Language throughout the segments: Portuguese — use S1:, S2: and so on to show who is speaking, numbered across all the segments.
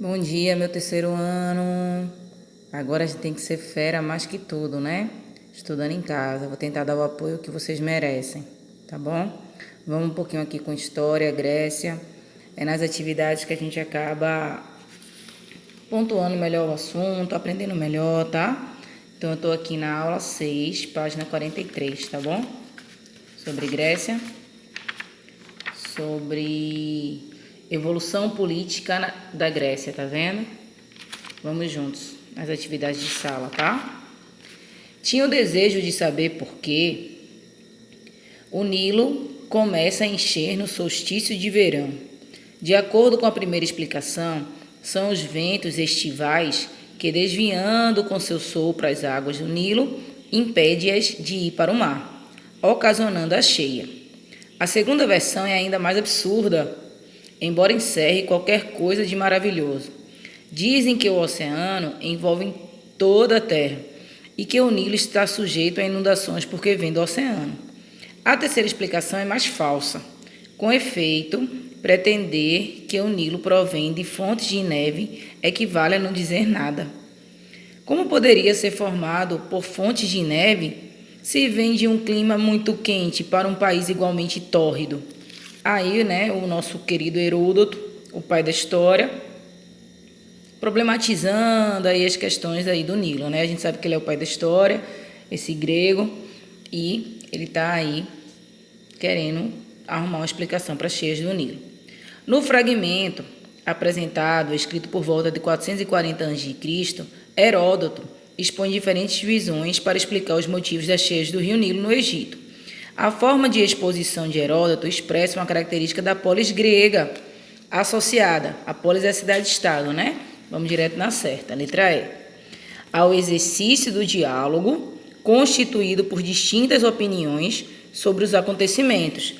S1: Bom dia, meu terceiro ano. Agora a gente tem que ser fera mais que tudo, né? Estudando em casa. Vou tentar dar o apoio que vocês merecem, tá bom? Vamos um pouquinho aqui com história, Grécia. É nas atividades que a gente acaba pontuando melhor o assunto, aprendendo melhor, tá? Então eu tô aqui na aula 6, página 43, tá bom? Sobre Grécia. Sobre evolução política da Grécia, tá vendo? Vamos juntos nas atividades de sala, tá? Tinha o desejo de saber por que o Nilo começa a encher no solstício de verão. De acordo com a primeira explicação, são os ventos estivais que, desviando com seu sopro as águas do Nilo, impede-as de ir para o mar, ocasionando a cheia. A segunda versão é ainda mais absurda, embora encerre qualquer coisa de maravilhoso. Dizem que o oceano envolve toda a terra e que o Nilo está sujeito a inundações porque vem do oceano. A terceira explicação é mais falsa. Com efeito, pretender que o Nilo provém de fontes de neve equivale a não dizer nada. Como poderia ser formado por fontes de neve se vem de um clima muito quente para um país igualmente tórrido? Aí, né, o nosso querido Heródoto, o pai da história, problematizando aí as questões aí do Nilo, né? A gente sabe que ele é o pai da história, esse grego, e ele está aí querendo arrumar uma explicação para as cheias do Nilo. No fragmento apresentado, escrito por volta de 440 a.C., Heródoto expõe diferentes visões para explicar os motivos das cheias do rio Nilo no Egito. A forma de exposição de Heródoto expressa uma característica da polis grega associada. A polis é a cidade-estado, né? Vamos direto na certa, letra E. Ao exercício do diálogo, constituído por distintas opiniões sobre os acontecimentos.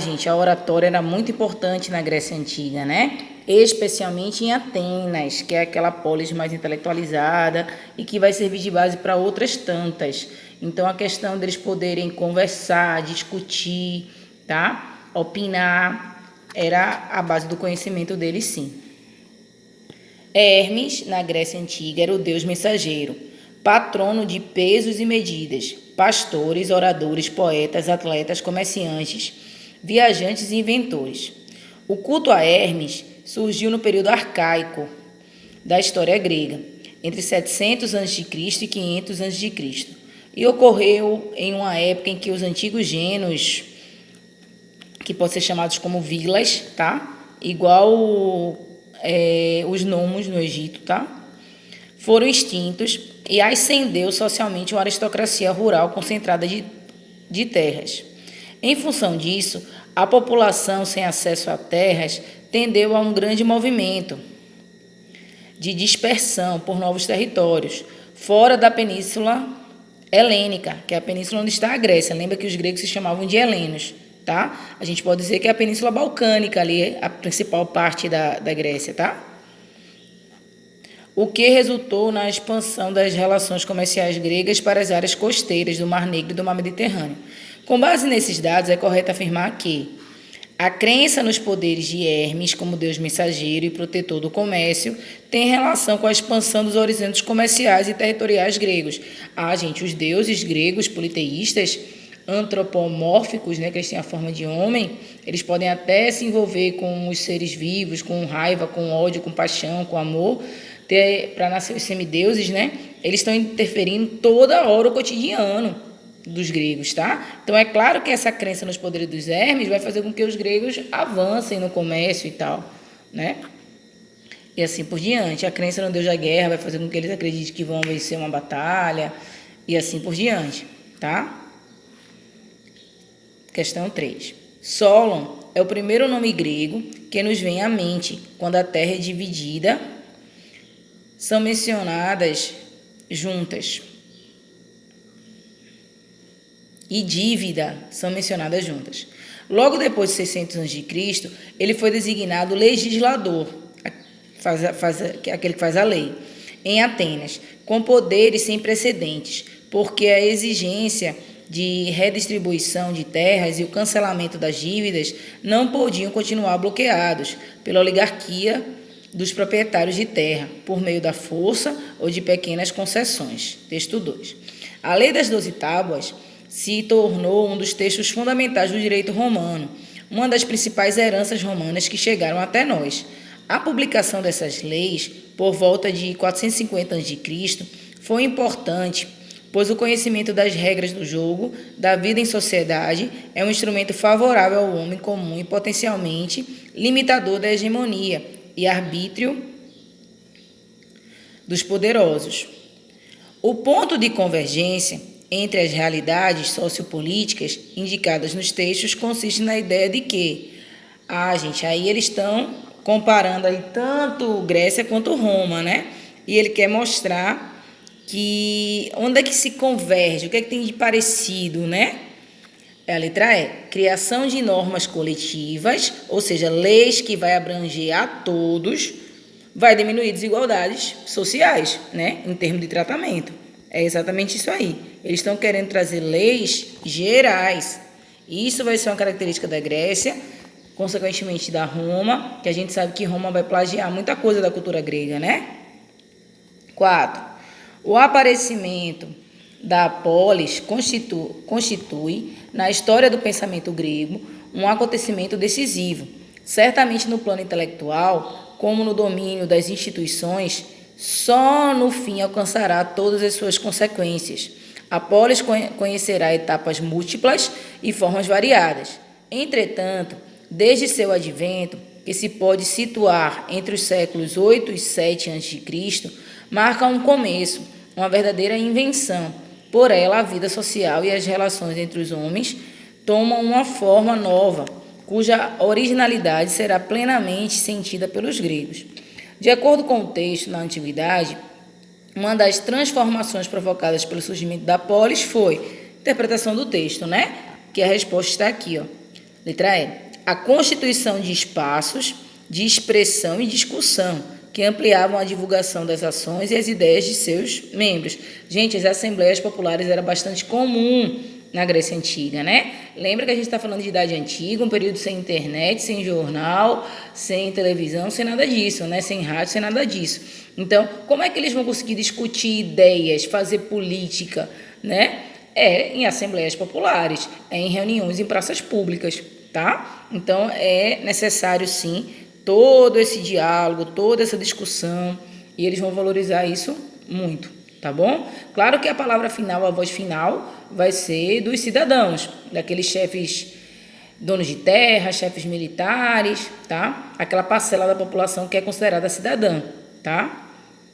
S1: Gente, a oratória era muito importante na Grécia Antiga, né? Especialmente em Atenas, que é aquela polis mais intelectualizada e que vai servir de base para outras tantas. Então, a questão deles poderem conversar, discutir, tá? Opinar, era a base do conhecimento deles, sim. Hermes, na Grécia Antiga, era o deus mensageiro, patrono de pesos e medidas, pastores, oradores, poetas, atletas, comerciantes, viajantes e inventores. O culto a Hermes surgiu no período arcaico da história grega, entre 700 a.C. e 500 a.C., e ocorreu em uma época em que os antigos gênios, que podem ser chamados como vilas, tá? Igual os nomos no Egito, tá? Foram extintos e ascendeu socialmente uma aristocracia rural concentrada de terras. Em função disso, a população sem acesso a terras tendeu a um grande movimento de dispersão por novos territórios, fora da península helênica, que é a península onde está a Grécia. Lembra que os gregos se chamavam de helenos, tá? A gente pode dizer que é a península balcânica ali, a principal parte da Grécia, tá? O que resultou na expansão das relações comerciais gregas para as áreas costeiras do Mar Negro e do Mar Mediterrâneo. Com base nesses dados, é correto afirmar que a crença nos poderes de Hermes como deus mensageiro e protetor do comércio tem relação com a expansão dos horizontes comerciais e territoriais gregos. Gente, os deuses gregos politeístas, antropomórficos, né, que eles têm a forma de homem, eles podem até se envolver com os seres vivos, com raiva, com ódio, com paixão, com amor, para nascer os semideuses, né? Eles estão interferindo toda hora o cotidiano dos gregos, tá? Então é claro que essa crença nos poderes dos Hermes vai fazer com que os gregos avancem no comércio e tal, né? E assim por diante. A crença no deus da guerra vai fazer com que eles acreditem que vão vencer uma batalha e assim por diante, tá? Questão 3. Solon é o primeiro nome grego que nos vem à mente quando a terra é dividida, são mencionadas juntas. E dívida são mencionadas juntas. Logo depois de 600 a.C., ele foi designado legislador, aquele que faz a lei, em Atenas, com poderes sem precedentes, porque a exigência de redistribuição de terras e o cancelamento das dívidas não podiam continuar bloqueados pela oligarquia dos proprietários de terra, por meio da força ou de pequenas concessões. Texto 2. A Lei das 12 Tábuas se tornou um dos textos fundamentais do direito romano, uma das principais heranças romanas que chegaram até nós. A publicação dessas leis, por volta de 450 a.C., foi importante, pois o conhecimento das regras do jogo, da vida em sociedade, é um instrumento favorável ao homem comum e potencialmente limitador da hegemonia e arbítrio dos poderosos. O ponto de convergência entre as realidades sociopolíticas indicadas nos textos consiste na ideia de que, gente, aí eles estão comparando aí tanto Grécia quanto Roma, né? E ele quer mostrar que onde é que se converge, o que é que tem de parecido, né? A letra E, criação de normas coletivas, ou seja, leis que vai abranger a todos, vai diminuir desigualdades sociais, né? Em termos de tratamento. É exatamente isso aí. Eles estão querendo trazer leis gerais. Isso vai ser uma característica da Grécia, consequentemente da Roma, que a gente sabe que Roma vai plagiar muita coisa da cultura grega, né? 4. O aparecimento da polis constitui, na história do pensamento grego, um acontecimento decisivo. Certamente no plano intelectual, como no domínio das instituições, só no fim alcançará todas as suas consequências. A polis conhecerá etapas múltiplas e formas variadas. Entretanto, desde seu advento, que se pode situar entre os séculos 8 e 7 a.C., marca um começo, uma verdadeira invenção. Por ela, a vida social e as relações entre os homens tomam uma forma nova, cuja originalidade será plenamente sentida pelos gregos. De acordo com o texto, na Antiguidade, uma das transformações provocadas pelo surgimento da polis foi interpretação do texto, né? Que a resposta está aqui, ó. Letra E. A constituição de espaços de expressão e discussão, que ampliavam a divulgação das ações e as ideias de seus membros. Gente, as assembleias populares era bastante comum na Grécia Antiga, né? Lembra que a gente está falando de Idade Antiga, um período sem internet, sem jornal, sem televisão, sem nada disso, né? Sem rádio, sem nada disso. Então, como é que eles vão conseguir discutir ideias, fazer política, né? É em assembleias populares, é em reuniões em praças públicas, tá? Então, é necessário, sim, todo esse diálogo, toda essa discussão, e eles vão valorizar isso muito, tá bom? Claro que a palavra final, a voz final, vai ser dos cidadãos, daqueles chefes donos de terra, chefes militares, tá? Aquela parcela da população que é considerada cidadã, tá?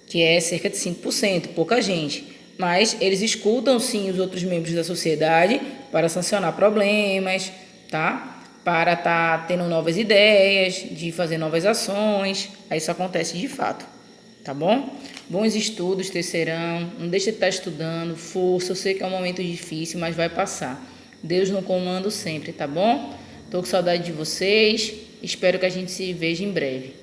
S1: Que é cerca de 5%, pouca gente. Mas eles escutam, sim, os outros membros da sociedade para sancionar problemas, tá? Para estar tendo novas ideias, de fazer novas ações. Aí isso acontece de fato, tá bom? Bons estudos, terceirão. Não deixe de estar estudando, força. Eu sei que é um momento difícil, mas vai passar. Deus no comando sempre, tá bom? Tô com saudade de vocês. Espero que a gente se veja em breve.